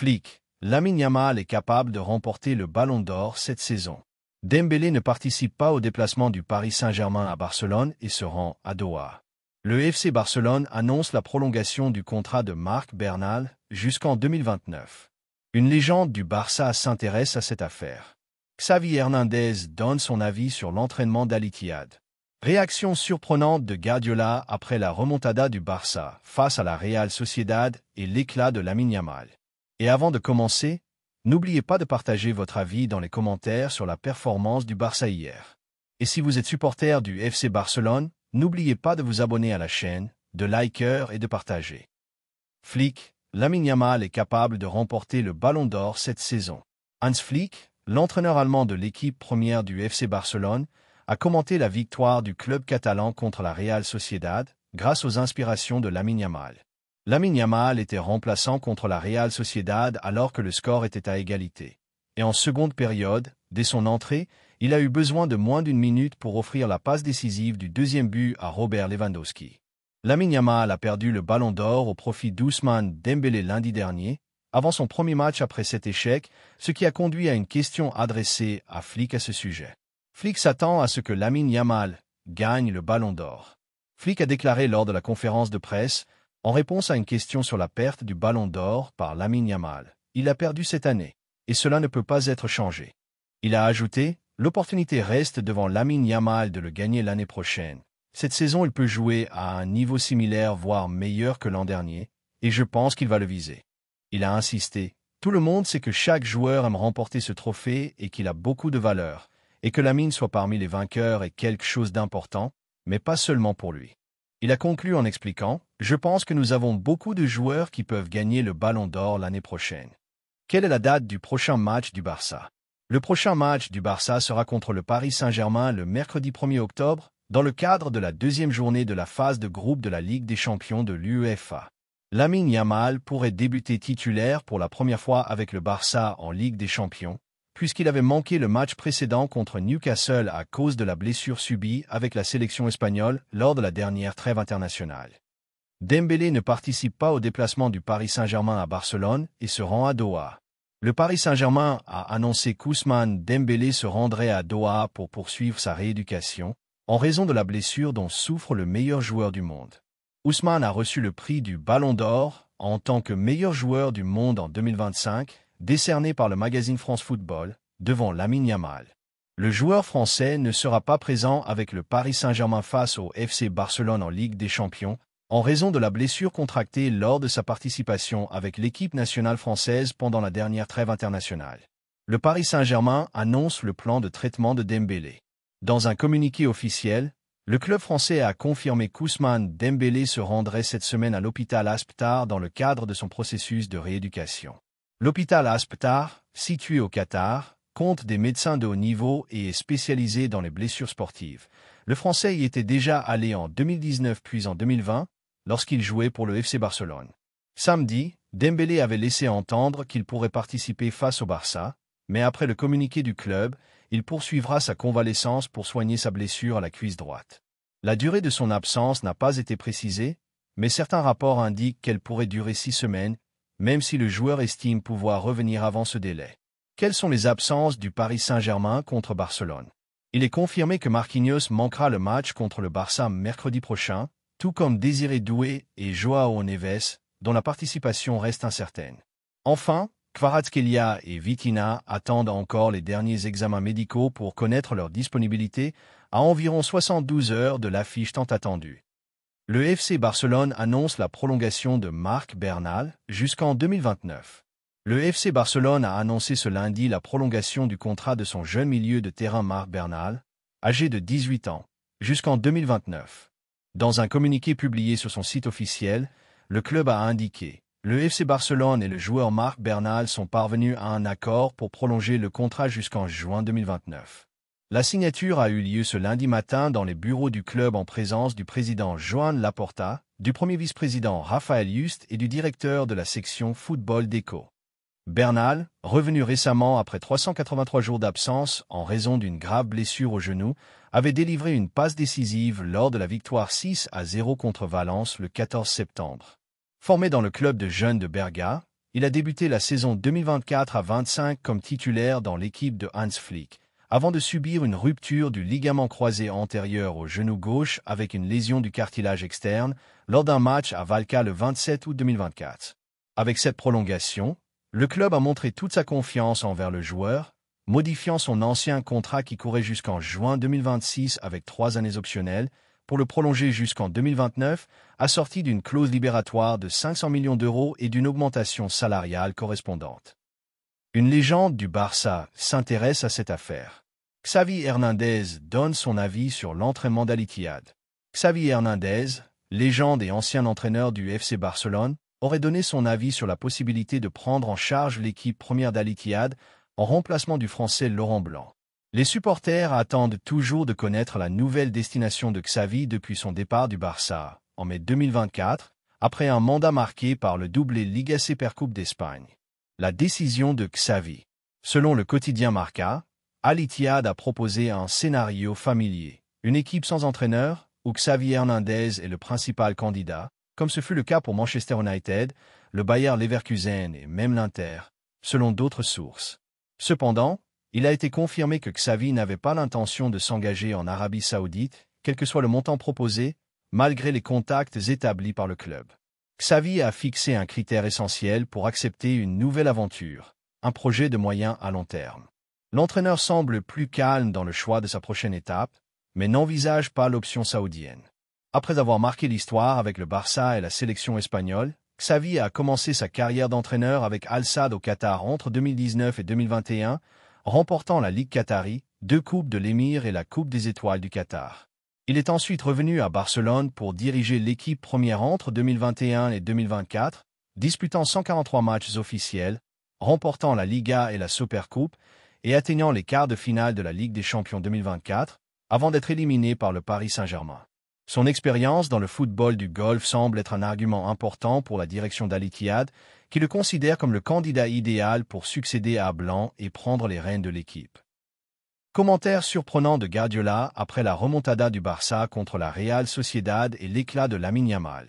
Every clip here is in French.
Flick, Lamine Yamal est capable de remporter le Ballon d'Or cette saison. Dembélé ne participe pas au déplacement du Paris Saint-Germain à Barcelone et se rend à Doha. Le FC Barcelone annonce la prolongation du contrat de Marc Bernal jusqu'en 2029. Une légende du Barça s'intéresse à cette affaire. Xavi Hernandez donne son avis sur l'entraînement d'Al Ittihad. Réaction surprenante de Guardiola après la remontada du Barça face à la Real Sociedad et l'éclat de Lamine Yamal. Et avant de commencer, n'oubliez pas de partager votre avis dans les commentaires sur la performance du Barça hier. Et si vous êtes supporter du FC Barcelone, n'oubliez pas de vous abonner à la chaîne, de liker et de partager. Flick, Lamine Yamal est capable de remporter le Ballon d'Or cette saison. Hans Flick, l'entraîneur allemand de l'équipe première du FC Barcelone, a commenté la victoire du club catalan contre la Real Sociedad grâce aux inspirations de Lamine Yamal. Lamine Yamal était remplaçant contre la Real Sociedad alors que le score était à égalité. Et en seconde période, dès son entrée, il a eu besoin de moins d'une minute pour offrir la passe décisive du deuxième but à Robert Lewandowski. Lamine Yamal a perdu le Ballon d'Or au profit d'Ousmane Dembélé lundi dernier, avant son premier match après cet échec, ce qui a conduit à une question adressée à Flick à ce sujet. Flick s'attend à ce que Lamine Yamal gagne le Ballon d'Or. Flick a déclaré lors de la conférence de presse, en réponse à une question sur la perte du Ballon d'Or par Lamine Yamal, « Il a perdu cette année, et cela ne peut pas être changé. » Il a ajouté, « L'opportunité reste devant Lamine Yamal de le gagner l'année prochaine. Cette saison, il peut jouer à un niveau similaire, voire meilleur que l'an dernier, et je pense qu'il va le viser. » Il a insisté, « Tout le monde sait que chaque joueur aime remporter ce trophée et qu'il a beaucoup de valeur, et que Lamine soit parmi les vainqueurs est quelque chose d'important, mais pas seulement pour lui. » Il a conclu en expliquant, « Je pense que nous avons beaucoup de joueurs qui peuvent gagner le Ballon d'Or l'année prochaine. » Quelle est la date du prochain match du Barça? Le prochain match du Barça sera contre le Paris Saint-Germain le mercredi 1er octobre, dans le cadre de la deuxième journée de la phase de groupe de la Ligue des champions de l'UEFA. Lamine Yamal pourrait débuter titulaire pour la première fois avec le Barça en Ligue des champions, puisqu'il avait manqué le match précédent contre Newcastle à cause de la blessure subie avec la sélection espagnole lors de la dernière trêve internationale. Dembélé ne participe pas au déplacement du Paris Saint-Germain à Barcelone et se rend à Doha. Le Paris Saint-Germain a annoncé qu'Ousmane Dembélé se rendrait à Doha pour poursuivre sa rééducation, en raison de la blessure dont souffre le meilleur joueur du monde. Ousmane a reçu le prix du Ballon d'Or en tant que meilleur joueur du monde en 2025, décerné par le magazine France Football, devant Lamine Yamal. Le joueur français ne sera pas présent avec le Paris Saint-Germain face au FC Barcelone en Ligue des Champions, en raison de la blessure contractée lors de sa participation avec l'équipe nationale française pendant la dernière trêve internationale. Le Paris Saint-Germain annonce le plan de traitement de Dembélé. Dans un communiqué officiel, le club français a confirmé qu'Ousmane Dembélé se rendrait cette semaine à l'hôpital Asptar dans le cadre de son processus de rééducation. L'hôpital Asptar, situé au Qatar, compte des médecins de haut niveau et est spécialisé dans les blessures sportives. Le Français y était déjà allé en 2019 puis en 2020, lorsqu'il jouait pour le FC Barcelone. Samedi, Dembélé avait laissé entendre qu'il pourrait participer face au Barça, mais après le communiqué du club, il poursuivra sa convalescence pour soigner sa blessure à la cuisse droite. La durée de son absence n'a pas été précisée, mais certains rapports indiquent qu'elle pourrait durer 6 semaines, même si le joueur estime pouvoir revenir avant ce délai. Quelles sont les absences du Paris Saint-Germain contre Barcelone? Il est confirmé que Marquinhos manquera le match contre le Barça mercredi prochain, tout comme Désiré Doué et Joao Neves, dont la participation reste incertaine. Enfin, Kvaratskhelia et Vitinha attendent encore les derniers examens médicaux pour connaître leur disponibilité à environ 72 heures de l'affiche tant attendue. Le FC Barcelone annonce la prolongation de Marc Bernal jusqu'en 2029. Le FC Barcelone a annoncé ce lundi la prolongation du contrat de son jeune milieu de terrain Marc Bernal, âgé de 18 ans, jusqu'en 2029. Dans un communiqué publié sur son site officiel, le club a indiqué « Le FC Barcelone et le joueur Marc Bernal sont parvenus à un accord pour prolonger le contrat jusqu'en juin 2029. » La signature a eu lieu ce lundi matin dans les bureaux du club en présence du président Joan Laporta, du premier vice-président Raphaël Juste et du directeur de la section football d'Eco. Bernal, revenu récemment après 383 jours d'absence en raison d'une grave blessure au genou, avait délivré une passe décisive lors de la victoire 6-0 contre Valence le 14 septembre. Formé dans le club de jeunes de Berga, il a débuté la saison 2024 à 25 comme titulaire dans l'équipe de Hans Flick, avant de subir une rupture du ligament croisé antérieur au genou gauche avec une lésion du cartilage externe lors d'un match à Valka le 27 août 2024. Avec cette prolongation, le club a montré toute sa confiance envers le joueur, modifiant son ancien contrat qui courait jusqu'en juin 2026 avec 3 années optionnelles pour le prolonger jusqu'en 2029, assorti d'une clause libératoire de 500 millions d'euros et d'une augmentation salariale correspondante. Une légende du Barça s'intéresse à cette affaire. Xavi Hernandez donne son avis sur l'entraînement d'Al-Ittihad. Xavi Hernandez, légende et ancien entraîneur du FC Barcelone, aurait donné son avis sur la possibilité de prendre en charge l'équipe première d'Al-Ittihad en remplacement du Français Laurent Blanc. Les supporters attendent toujours de connaître la nouvelle destination de Xavi depuis son départ du Barça, en mai 2024, après un mandat marqué par le doublé Liga Supercoupe d'Espagne. La décision de Xavi. Selon le quotidien Marca, Al-Ittihad a proposé un scénario familier, une équipe sans entraîneur, où Xavi Hernandez est le principal candidat, comme ce fut le cas pour Manchester United, le Bayer Leverkusen et même l'Inter, selon d'autres sources. Cependant, il a été confirmé que Xavi n'avait pas l'intention de s'engager en Arabie Saoudite, quel que soit le montant proposé, malgré les contacts établis par le club. Xavi a fixé un critère essentiel pour accepter une nouvelle aventure, un projet de moyen à long terme. L'entraîneur semble plus calme dans le choix de sa prochaine étape, mais n'envisage pas l'option saoudienne. Après avoir marqué l'histoire avec le Barça et la sélection espagnole, Xavi a commencé sa carrière d'entraîneur avec Al-Sadd au Qatar entre 2019 et 2021, remportant la Ligue Qatari, 2 Coupes de l'Émir et la Coupe des Étoiles du Qatar. Il est ensuite revenu à Barcelone pour diriger l'équipe première entre 2021 et 2024, disputant 143 matchs officiels, remportant la Liga et la Supercoupe et atteignant les quarts de finale de la Ligue des Champions 2024, avant d'être éliminé par le Paris Saint-Germain. Son expérience dans le football du Golfe semble être un argument important pour la direction d'Al-Ittihad, qui le considère comme le candidat idéal pour succéder à Blanc et prendre les rênes de l'équipe. Commentaire surprenant de Guardiola après la remontada du Barça contre la Real Sociedad et l'éclat de Lamine Yamal.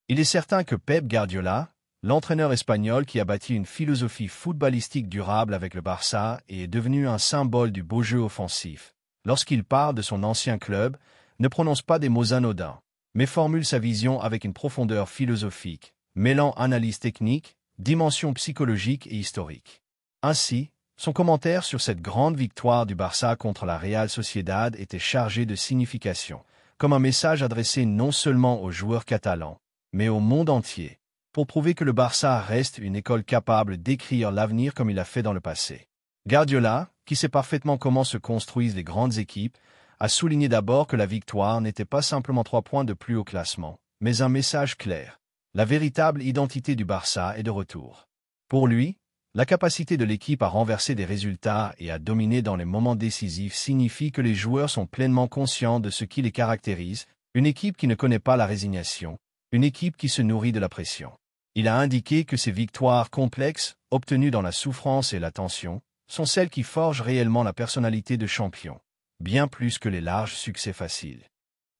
Il est certain que Pep Guardiola, l'entraîneur espagnol qui a bâti une philosophie footballistique durable avec le Barça et est devenu un symbole du beau jeu offensif, lorsqu'il parle de son ancien club, ne prononce pas des mots anodins, mais formule sa vision avec une profondeur philosophique, mêlant analyse technique, dimension psychologique et historique. Ainsi, son commentaire sur cette grande victoire du Barça contre la Real Sociedad était chargé de signification, comme un message adressé non seulement aux joueurs catalans, mais au monde entier, pour prouver que le Barça reste une école capable d'écrire l'avenir comme il l'a fait dans le passé. Guardiola, qui sait parfaitement comment se construisent les grandes équipes, a souligné d'abord que la victoire n'était pas simplement 3 points de plus au classement, mais un message clair. La véritable identité du Barça est de retour. Pour lui, la capacité de l'équipe à renverser des résultats et à dominer dans les moments décisifs signifie que les joueurs sont pleinement conscients de ce qui les caractérise, une équipe qui ne connaît pas la résignation, une équipe qui se nourrit de la pression. Il a indiqué que ces victoires complexes, obtenues dans la souffrance et la tension, sont celles qui forgent réellement la personnalité de champion, bien plus que les larges succès faciles.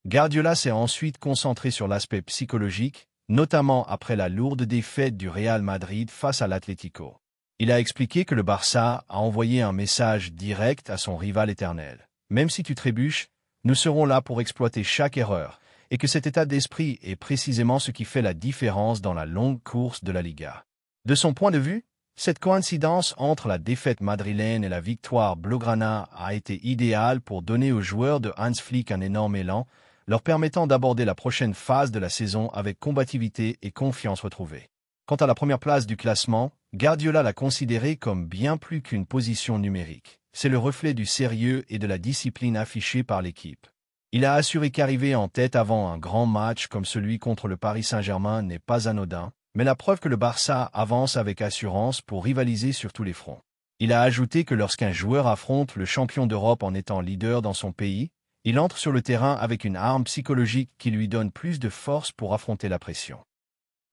Guardiola s'est ensuite concentré sur l'aspect psychologique, notamment après la lourde défaite du Real Madrid face à l'Atlético. Il a expliqué que le Barça a envoyé un message direct à son rival éternel. Même si tu trébuches, nous serons là pour exploiter chaque erreur, et que cet état d'esprit est précisément ce qui fait la différence dans la longue course de la Liga. De son point de vue, cette coïncidence entre la défaite madrilène et la victoire blaugrana a été idéale pour donner aux joueurs de Hans Flick un énorme élan, leur permettant d'aborder la prochaine phase de la saison avec combativité et confiance retrouvée. Quant à la première place du classement, Guardiola l'a considérée comme bien plus qu'une position numérique. C'est le reflet du sérieux et de la discipline affichée par l'équipe. Il a assuré qu'arriver en tête avant un grand match comme celui contre le Paris Saint-Germain n'est pas anodin, mais la preuve que le Barça avance avec assurance pour rivaliser sur tous les fronts. Il a ajouté que lorsqu'un joueur affronte le champion d'Europe en étant leader dans son pays, il entre sur le terrain avec une arme psychologique qui lui donne plus de force pour affronter la pression.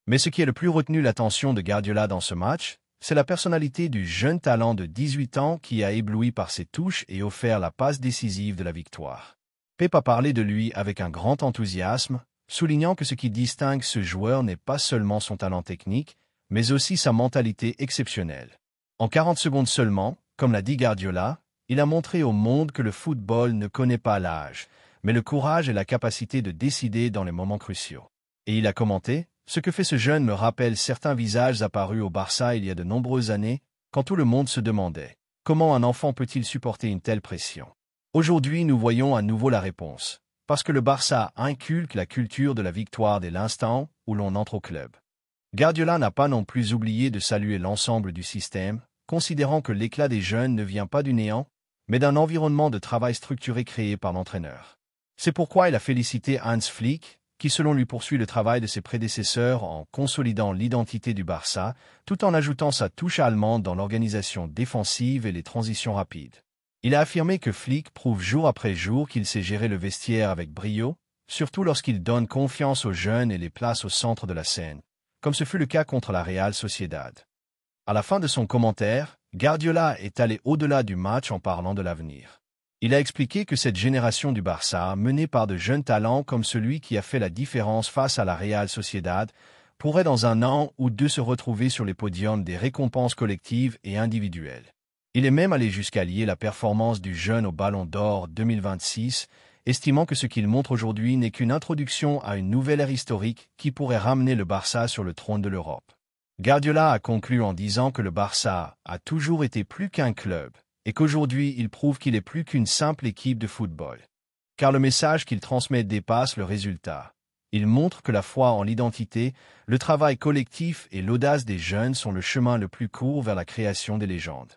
Mais ce qui a le plus retenu l'attention de Guardiola dans ce match, c'est la personnalité du jeune talent de 18 ans qui a ébloui par ses touches et offert la passe décisive de la victoire. Pep a parlé de lui avec un grand enthousiasme, soulignant que ce qui distingue ce joueur n'est pas seulement son talent technique, mais aussi sa mentalité exceptionnelle. En 40 secondes seulement, comme l'a dit Guardiola, il a montré au monde que le football ne connaît pas l'âge, mais le courage et la capacité de décider dans les moments cruciaux. Et il a commenté: « Ce que fait ce jeune me rappelle certains visages apparus au Barça il y a de nombreuses années, quand tout le monde se demandait « Comment un enfant peut-il supporter une telle pression ?» Aujourd'hui, nous voyons à nouveau la réponse. Parce que le Barça inculque la culture de la victoire dès l'instant où l'on entre au club. Guardiola n'a pas non plus oublié de saluer l'ensemble du système, considérant que l'éclat des jeunes ne vient pas du néant, mais d'un environnement de travail structuré créé par l'entraîneur. C'est pourquoi il a félicité Hans Flick, qui selon lui poursuit le travail de ses prédécesseurs en consolidant l'identité du Barça, tout en ajoutant sa touche allemande dans l'organisation défensive et les transitions rapides. Il a affirmé que Flick prouve jour après jour qu'il sait gérer le vestiaire avec brio, surtout lorsqu'il donne confiance aux jeunes et les place au centre de la scène, comme ce fut le cas contre la Real Sociedad. À la fin de son commentaire, Guardiola est allé au-delà du match en parlant de l'avenir. Il a expliqué que cette génération du Barça, menée par de jeunes talents comme celui qui a fait la différence face à la Real Sociedad, pourrait dans un an ou deux se retrouver sur les podiums des récompenses collectives et individuelles. Il est même allé jusqu'à lier la performance du jeune au Ballon d'Or 2026, estimant que ce qu'il montre aujourd'hui n'est qu'une introduction à une nouvelle ère historique qui pourrait ramener le Barça sur le trône de l'Europe. Guardiola a conclu en disant que le Barça a toujours été plus qu'un club, et qu'aujourd'hui il prouve qu'il est plus qu'une simple équipe de football. Car le message qu'il transmet dépasse le résultat. Il montre que la foi en l'identité, le travail collectif et l'audace des jeunes sont le chemin le plus court vers la création des légendes.